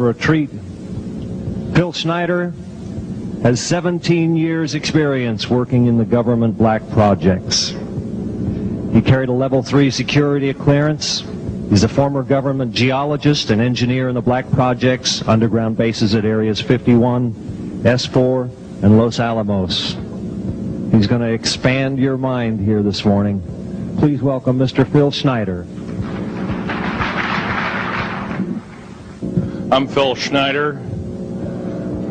for a treat. Phil Schneider has 17 years experience working in the government black projects. He carried a level 3 security clearance. He's a former government geologist and engineer in the black projects, underground bases at areas 51, S4, and Los Alamos. He's going to expand your mind here this morning. Please welcome Mr. Phil Schneider. I'm Phil Schneider.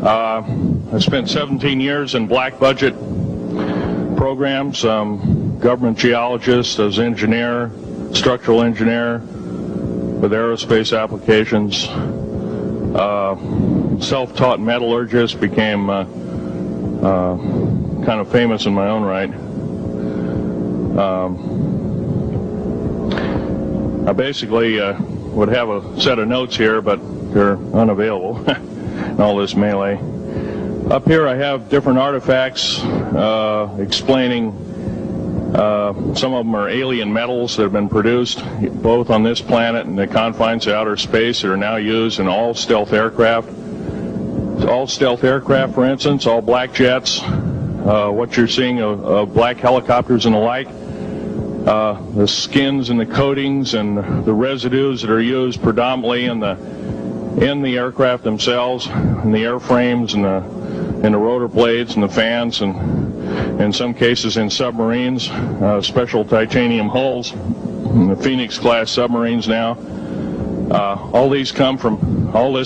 I spent 17 years in black budget programs, government geologist, as engineer, structural engineer with aerospace applications, self-taught metallurgist, became kind of famous in my own right. I basically would have a set of notes here, but they're unavailable in all this melee. Up here I have different artifacts explaining some of them are alien metals that have been produced both on this planet and the confines of outer space that are now used in all stealth aircraft. All stealth aircraft, for instance, all black jets, what you're seeing of black helicopters and the like, the skins and the coatings and the residues that are used predominantly in the aircraft themselves, in the airframes and the rotor blades and the fans, and in some cases in submarines, special titanium hulls, in the Phoenix class submarines now. All this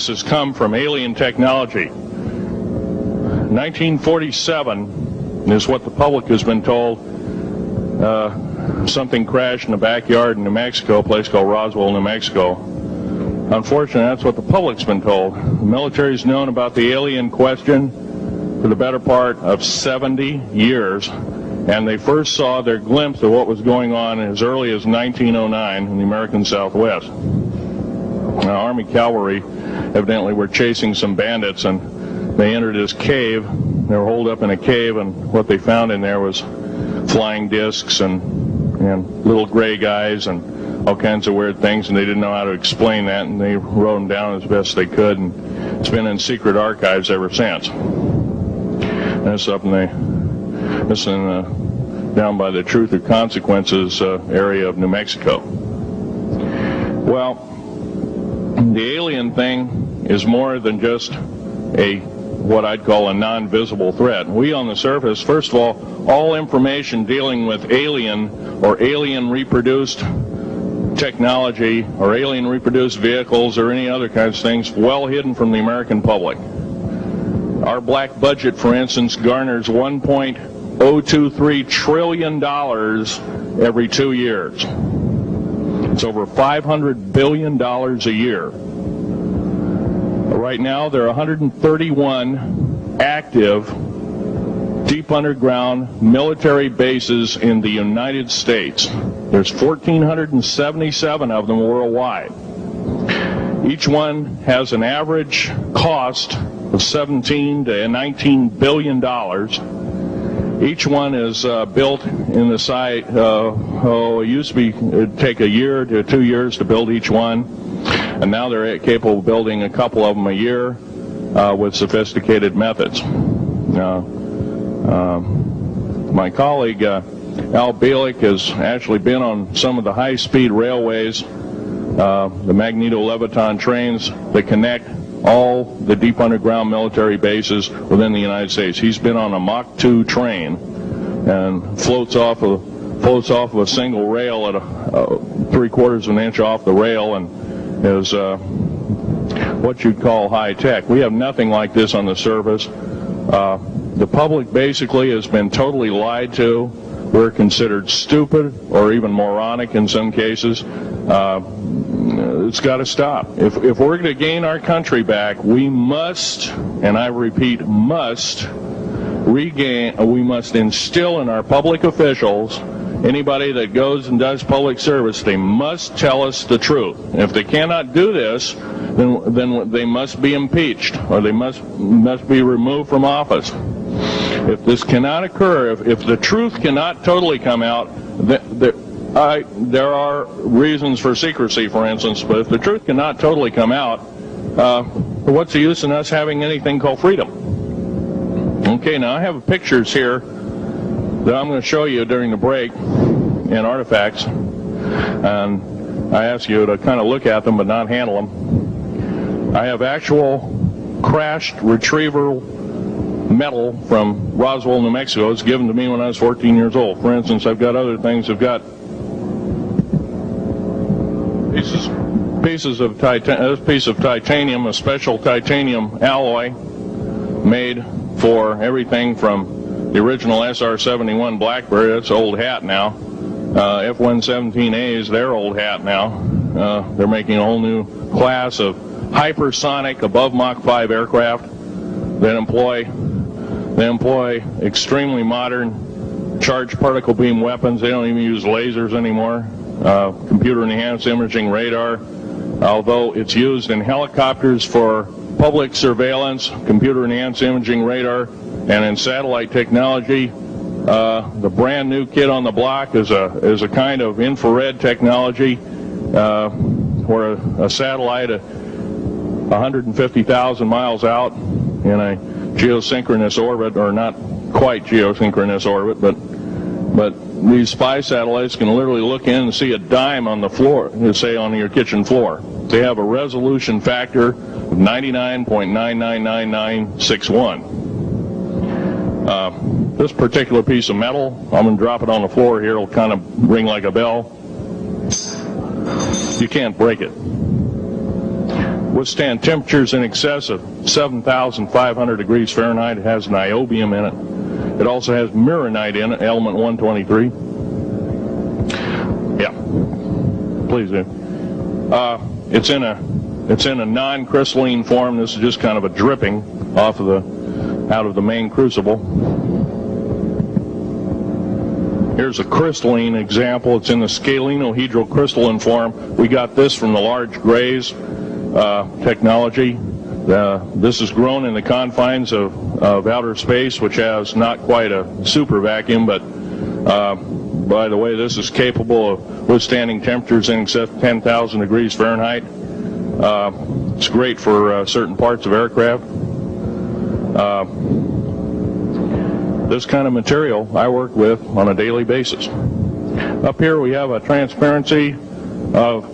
has come from alien technology. 1947 is what the public has been told. Something crashed in the backyard in New Mexico, a place called Roswell, New Mexico. Unfortunately, that's what the public's been told. The military's known about the alien question for the better part of 70 years, and they first saw their glimpse of what was going on as early as 1909 in the American Southwest. Now, Army cavalry evidently were chasing some bandits, and they entered this cave. They were holed up in a cave, and what they found in there was flying discs and little gray guys and all kinds of weird things, and they didn't know how to explain that, and they wrote them down as best they could, and it's been in secret archives ever since. And it's up down by the Truth or Consequences area of New Mexico. Well, the alien thing is more than just what I'd call a non-visible threat. We on the surface, first of all information dealing with alien or alien reproduced technology or alien reproduced vehicles or any other kinds of things well hidden from the American public. Our black budget, for instance, garners $1.023 trillion every 2 years. It's over $500 billion a year. Right now, there are 131 active deep underground military bases in the United States. There's 1,477 of them worldwide. Each one has an average cost of $17 to $19 billion. Each one is built in the site. It used to be it'd take a year to 2 years to build each one, and now they're capable of building a couple of them a year with sophisticated methods. My colleague Al Bielek has actually been on some of the high-speed railways, the magneto-leviton trains that connect all the deep underground military bases within the United States. He's been on a Mach 2 train and floats off of a single rail at 3/4 of an inch off the rail, and is what you'd call high tech. We have nothing like this on the surface. The public basically has been totally lied to. We're considered stupid or even moronic in some cases. It's got to stop. If we're going to gain our country back, we must, and I repeat, must instill in our public officials, anybody that goes and does public service, they must tell us the truth. And if they cannot do this, then they must be impeached, or they must be removed from office. If this cannot occur, if the truth cannot totally come out, there are reasons for secrecy, for instance, but if the truth cannot totally come out, what's the use in us having anything called freedom? Okay, now I have pictures here that I'm going to show you during the break in artifacts, and I ask you to kind of look at them but not handle them. I have actual crashed retrieval metal from Roswell, New Mexico. It's given to me when I was 14 years old. For instance, I've got other things. I've got pieces of this piece of titanium, a special titanium alloy made for everything from the original SR-71 Blackberry. That's old hat now. F-117A is their old hat now. They're making a whole new class of hypersonic above Mach 5 aircraft that employ extremely modern charged particle beam weapons. They don't even use lasers anymore. Computer enhanced imaging radar, although it's used in helicopters for public surveillance, computer enhanced imaging radar, and in satellite technology. The brand new kid on the block is a kind of infrared technology where a satellite 150,000 miles out in a geosynchronous orbit, or not quite geosynchronous orbit, but these spy satellites can literally look in and see a dime on the floor, say on your kitchen floor. They have a resolution factor of 99.999961. This particular piece of metal, I'm going to drop it on the floor here. It'll kind of ring like a bell. You can't break it. Withstand temperatures in excess of 7,500 degrees Fahrenheit. It has niobium in it. It also has mironite in it, element 123. Yeah, please do. It's in a non-crystalline form. This is just kind of a dripping out of the main crucible. Here's a crystalline example. It's in the scalenohedral crystalline form. We got this from the large grays technology. This is grown in the confines of outer space, which has not quite a super vacuum, but by the way, this is capable of withstanding temperatures in excess of 10,000 degrees Fahrenheit. It's great for certain parts of aircraft. This kind of material I work with on a daily basis. Up here we have a transparency of